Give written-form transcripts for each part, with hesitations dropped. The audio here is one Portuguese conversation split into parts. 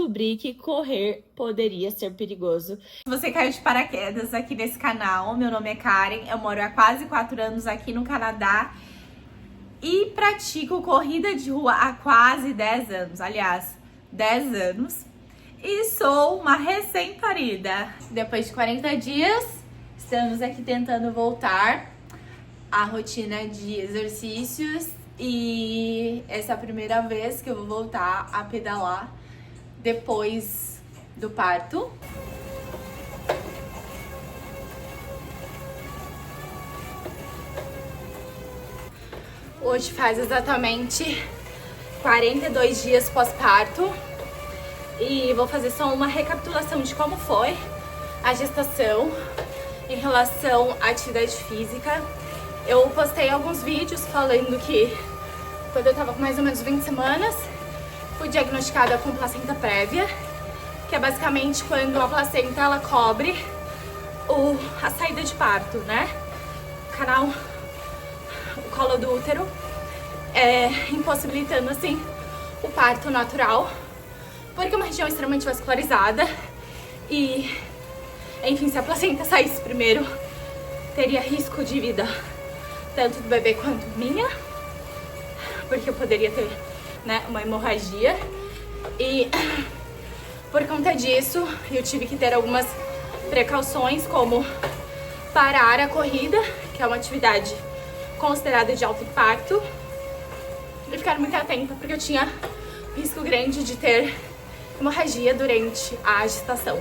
descobri que correr poderia ser perigoso. Se você caiu de paraquedas aqui nesse canal, meu nome é Karen, eu moro há quase 4 anos aqui no Canadá e pratico corrida de rua há quase 10 anos, aliás, 10 anos. E sou uma recém-parida. Depois de 40 dias, estamos aqui tentando voltar à rotina de exercícios e essa é a primeira vez que eu vou voltar a pedalar depois do parto. Hoje faz exatamente 42 dias pós-parto e vou fazer só uma recapitulação de como foi a gestação em relação à atividade física. Eu postei alguns vídeos falando que quando eu tava com mais ou menos 20 semanas, fui diagnosticada com placenta prévia, que é basicamente quando a placenta ela cobre a saída de parto, né? O colo do útero, impossibilitando assim o parto natural, porque é uma região extremamente vascularizada e, enfim, se a placenta saísse primeiro, teria risco de vida, tanto do bebê quanto minha, porque eu poderia ter, né, uma hemorragia. E por conta disso, eu tive que ter algumas precauções, como parar a corrida, que é uma atividade considerada de alto impacto, e ficar muito atenta, porque eu tinha risco grande de ter hemorragia durante a gestação.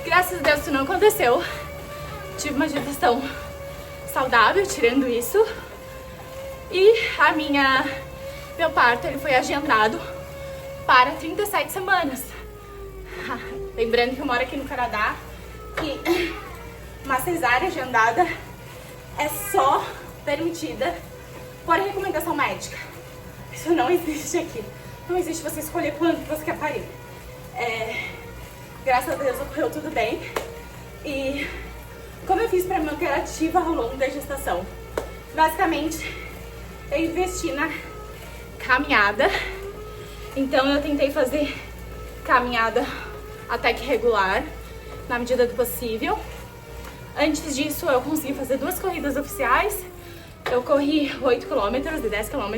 Graças a Deus isso não aconteceu. Tive uma gestação saudável, tirando isso. E meu parto ele foi agendado para 37 semanas. Lembrando que eu moro aqui no Canadá e uma cesárea agendada é só permitida por recomendação médica. Isso não existe aqui. Não existe você escolher quando você quer parir. Graças a Deus ocorreu tudo bem. E como eu fiz para me manter ativa ao longo da gestação? Basicamente, eu investi na caminhada. Então eu tentei fazer caminhada até que regular, na medida do possível. Antes disso, eu consegui fazer 2 corridas oficiais. Eu corri 8 km e 10 km.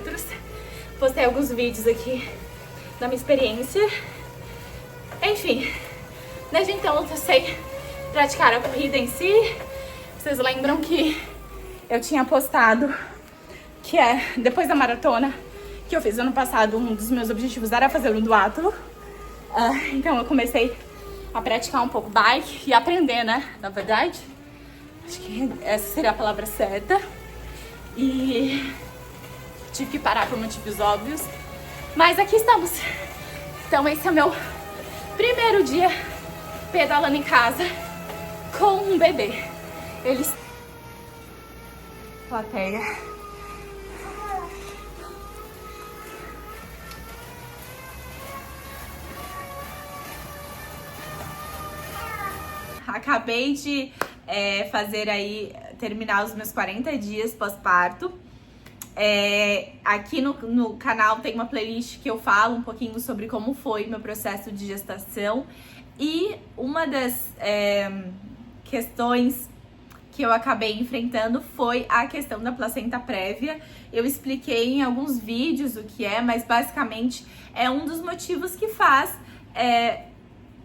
Postei alguns vídeos aqui da minha experiência. Enfim, desde então eu sei praticar a corrida em si. Vocês lembram que eu tinha postado que depois da maratona que eu fiz ano passado, um dos meus objetivos era fazer o duátlon. Então eu comecei a praticar um pouco bike e aprender, né? Na verdade, acho que essa seria a palavra certa. E tive que parar por motivos óbvios. Mas aqui estamos. Então esse é o meu primeiro dia pedalando em casa com um bebê. Plateia. Acabei de terminar os meus 40 dias pós-parto. Aqui no canal tem uma playlist que eu falo um pouquinho sobre como foi meu processo de gestação. E uma das questões que eu acabei enfrentando foi a questão da placenta prévia. Eu expliquei em alguns vídeos o que é, mas basicamente é um dos motivos que faz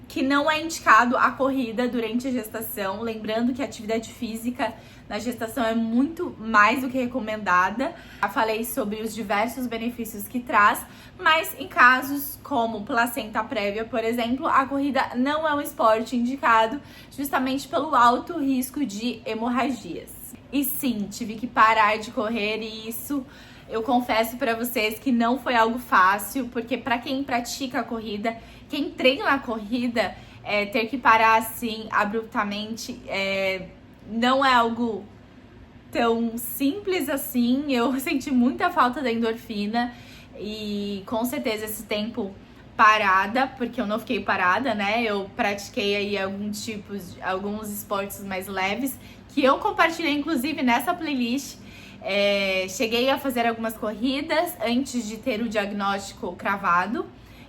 que não é indicado a corrida durante a gestação. Lembrando que a atividade física na gestação é muito mais do que recomendada. Já falei sobre os diversos benefícios que traz, mas em casos como placenta prévia, por exemplo, a corrida não é um esporte indicado justamente pelo alto risco de hemorragias. E sim, tive que parar de correr e isso eu confesso pra vocês que não foi algo fácil, porque pra quem pratica a corrida, quem treina a corrida, ter que parar assim abruptamente não é algo tão simples assim. Eu senti muita falta da endorfina e com certeza esse tempo parada, porque eu não fiquei parada, né? Eu pratiquei aí alguns esportes mais leves, que eu compartilhei inclusive nessa playlist. Cheguei a fazer algumas corridas antes de ter o diagnóstico cravado.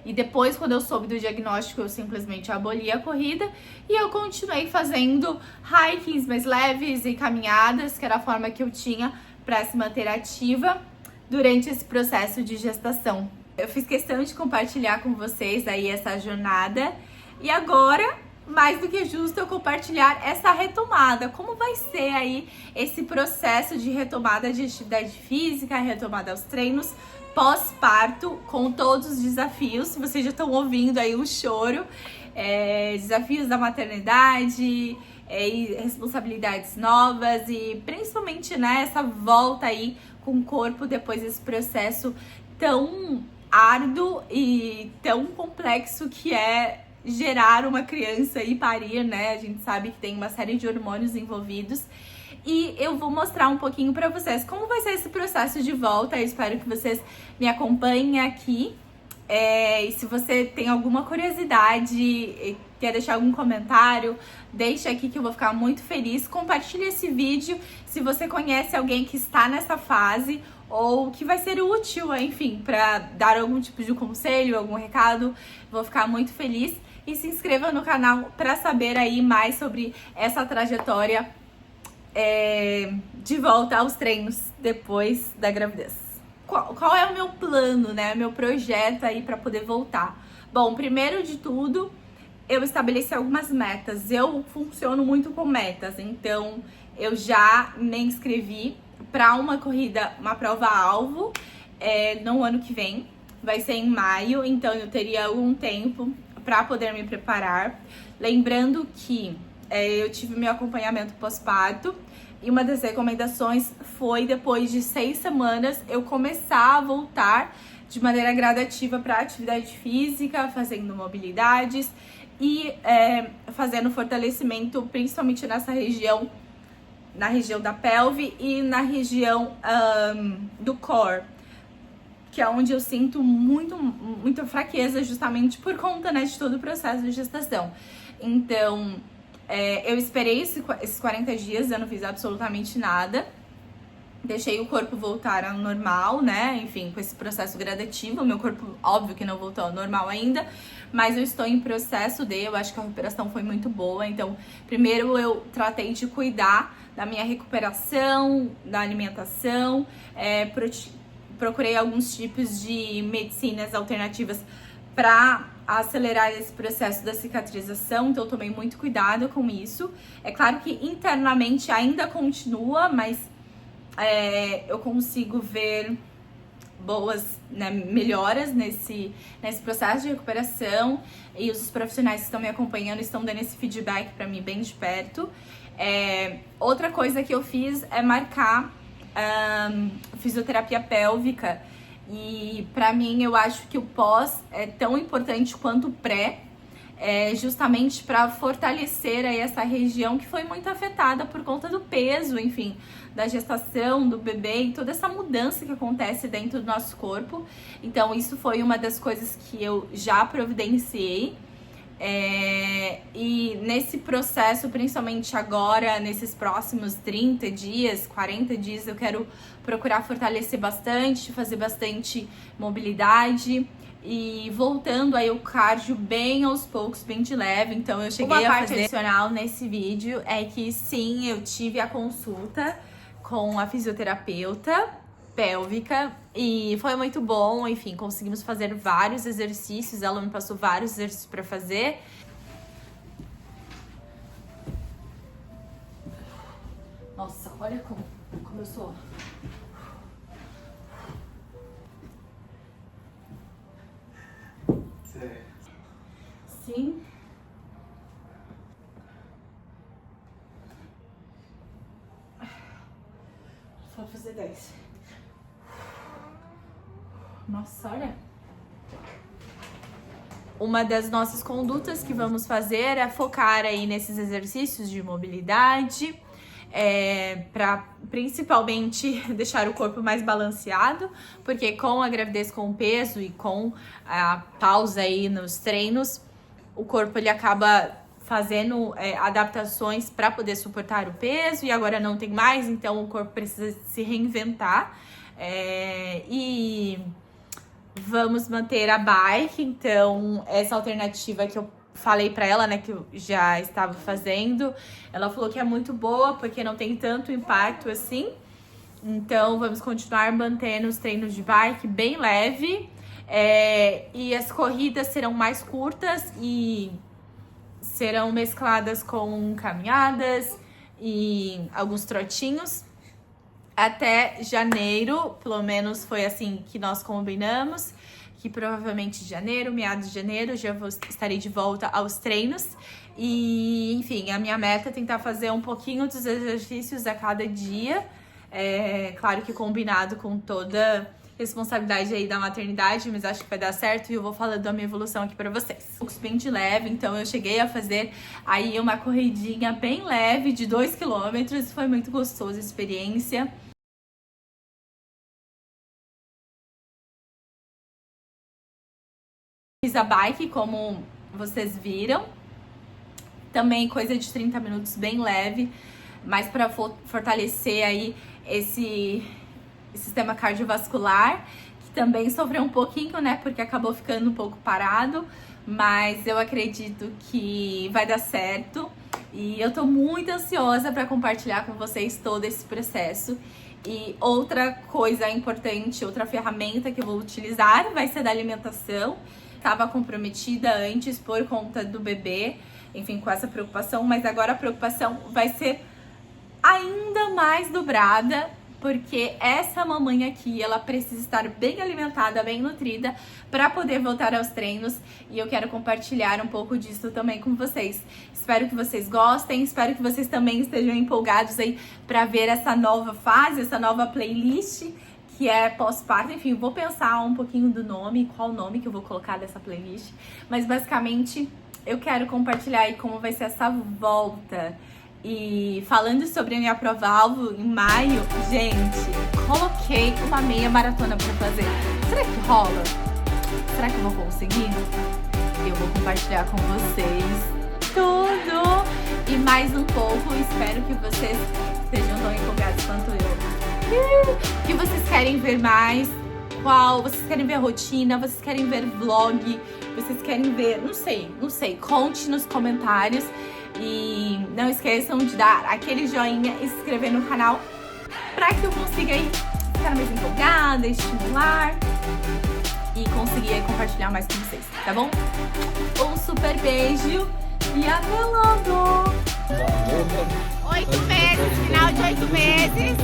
E depois, quando eu soube do diagnóstico, eu simplesmente aboli a corrida e eu continuei fazendo hikings mais leves e caminhadas, que era a forma que eu tinha para se manter ativa durante esse processo de gestação. Eu fiz questão de compartilhar com vocês aí essa jornada e agora, mais do que justo, eu compartilhar essa retomada. Como vai ser aí esse processo de retomada de atividade física, retomada aos treinos pós-parto, com todos os desafios. Vocês já estão ouvindo aí o choro, desafios da maternidade, e responsabilidades novas e principalmente, né, essa volta aí com o corpo depois desse processo tão árduo e tão complexo que é gerar uma criança e parir, né? A gente sabe que tem uma série de hormônios envolvidos. E eu vou mostrar um pouquinho pra vocês como vai ser esse processo de volta. Eu espero que vocês me acompanhem aqui. E se você tem alguma curiosidade, quer deixar algum comentário, deixa aqui que eu vou ficar muito feliz. Compartilhe esse vídeo se você conhece alguém que está nessa fase ou que vai ser útil, enfim, para dar algum tipo de conselho, algum recado. Vou ficar muito feliz. E se inscreva no canal para saber aí mais sobre essa trajetória de volta aos treinos depois da gravidez. Qual é o meu plano, né? Meu projeto aí para poder voltar? Bom, primeiro de tudo, eu estabeleci algumas metas. Eu funciono muito com metas, então eu já me inscrevi para uma corrida, uma prova-alvo no ano que vem. Vai ser em maio, então eu teria algum tempo para poder me preparar. Lembrando que eu tive meu acompanhamento pós-parto e uma das recomendações foi, depois de 6 semanas, eu começar a voltar de maneira gradativa para atividade física, fazendo mobilidades e fazendo fortalecimento, principalmente nessa região, na região da pelve e na região do core, que é onde eu sinto muita fraqueza, justamente por conta, né, de todo o processo de gestação. Então, eu esperei esses 40 dias, eu não fiz absolutamente nada. Deixei o corpo voltar ao normal, né? Enfim, com esse processo gradativo. O meu corpo, óbvio que não voltou ao normal ainda, mas eu estou em processo eu acho que a recuperação foi muito boa. Então, primeiro eu tratei de cuidar da minha recuperação, da alimentação, procurei alguns tipos de medicinas alternativas para acelerar esse processo da cicatrização, então eu tomei muito cuidado com isso. É claro que internamente ainda continua, mas eu consigo ver boas, né, melhoras nesse processo de recuperação, e os profissionais que estão me acompanhando estão dando esse feedback para mim bem de perto. Outra coisa que eu fiz é marcar fisioterapia pélvica. E pra mim, eu acho que o pós é tão importante quanto o pré, justamente para fortalecer aí essa região que foi muito afetada por conta do peso, enfim, da gestação, do bebê e toda essa mudança que acontece dentro do nosso corpo. Então, isso foi uma das coisas que eu já providenciei. E nesse processo, principalmente agora, nesses próximos 30 dias, 40 dias, eu quero procurar fortalecer bastante, fazer bastante mobilidade e voltando aí o cardio bem aos poucos, bem de leve. Então eu cheguei a fazer adicional nesse vídeo é que sim, eu tive a consulta com a fisioterapeuta pélvica e foi muito bom, enfim, conseguimos fazer vários exercícios, ela me passou vários exercícios para fazer. Nossa, olha como eu sou. Sim. Só fazer 10. Nossa, olha. Uma das nossas condutas que vamos fazer é focar aí nesses exercícios de mobilidade, para principalmente deixar o corpo mais balanceado, porque com a gravidez com o peso e com a pausa aí nos treinos, o corpo ele acaba fazendo adaptações para poder suportar o peso e agora não tem mais, então o corpo precisa se reinventar. E vamos manter a bike. Então, essa alternativa que eu falei pra ela, né, que eu já estava fazendo, ela falou que é muito boa, porque não tem tanto impacto assim. Então, vamos continuar mantendo os treinos de bike bem leve. E as corridas serão mais curtas e serão mescladas com caminhadas e alguns trotinhos. Até janeiro, pelo menos foi assim que nós combinamos, que provavelmente em janeiro, meados de janeiro, estarei de volta aos treinos. E, enfim, a minha meta é tentar fazer um pouquinho dos exercícios a cada dia. Claro que combinado com toda responsabilidade aí da maternidade, mas acho que vai dar certo e eu vou falando da minha evolução aqui pra vocês. Bem de leve, então eu cheguei a fazer aí uma corridinha bem leve de 2 km, foi muito gostoso a experiência. Fiz a bike, como vocês viram, também coisa de 30 minutos, bem leve, mas para fortalecer aí esse sistema cardiovascular, que também sofreu um pouquinho, né, porque acabou ficando um pouco parado, mas eu acredito que vai dar certo e eu tô muito ansiosa para compartilhar com vocês todo esse processo. E outra coisa importante, outra ferramenta que eu vou utilizar vai ser da alimentação. Estava comprometida antes por conta do bebê, enfim, com essa preocupação, mas agora a preocupação vai ser ainda mais dobrada, porque essa mamãe aqui, ela precisa estar bem alimentada, bem nutrida para poder voltar aos treinos, e eu quero compartilhar um pouco disso também com vocês. Espero que vocês gostem, espero que vocês também estejam empolgados aí para ver essa nova fase, essa nova playlist que é pós-parto. Enfim, vou pensar um pouquinho do nome, qual nome que eu vou colocar dessa playlist, mas basicamente eu quero compartilhar aí como vai ser essa volta. E falando sobre a minha prova-alvo em maio, gente, coloquei uma meia maratona pra fazer. Será que rola? Será que eu vou conseguir? Eu vou compartilhar com vocês tudo e mais um pouco. Espero que vocês estejam tão empolgados quanto eu. Que vocês querem ver mais? Qual? Vocês querem ver a rotina? Vocês querem ver vlog? Vocês querem ver... Não sei. Conte nos comentários. E não esqueçam de dar aquele joinha e se inscrever no canal para que eu consiga aí ficar mais empolgada, estimular e conseguir compartilhar mais com vocês, tá bom? Um super beijo e até logo! 8 meses, final de 8 meses,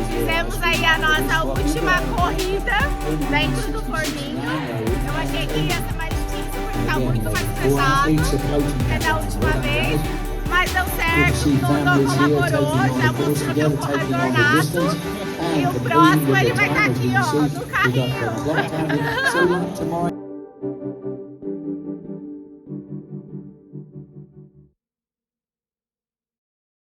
fizemos aí a nossa última corrida dentro do forninho. Eu achei que ia ser mais difícil porque tá muito mais pesado que da última vez, mas deu certo, o Dodô colaborou, já mostrou meu corredor nato, e o próximo ele vai estar aqui, ó, no carrinho.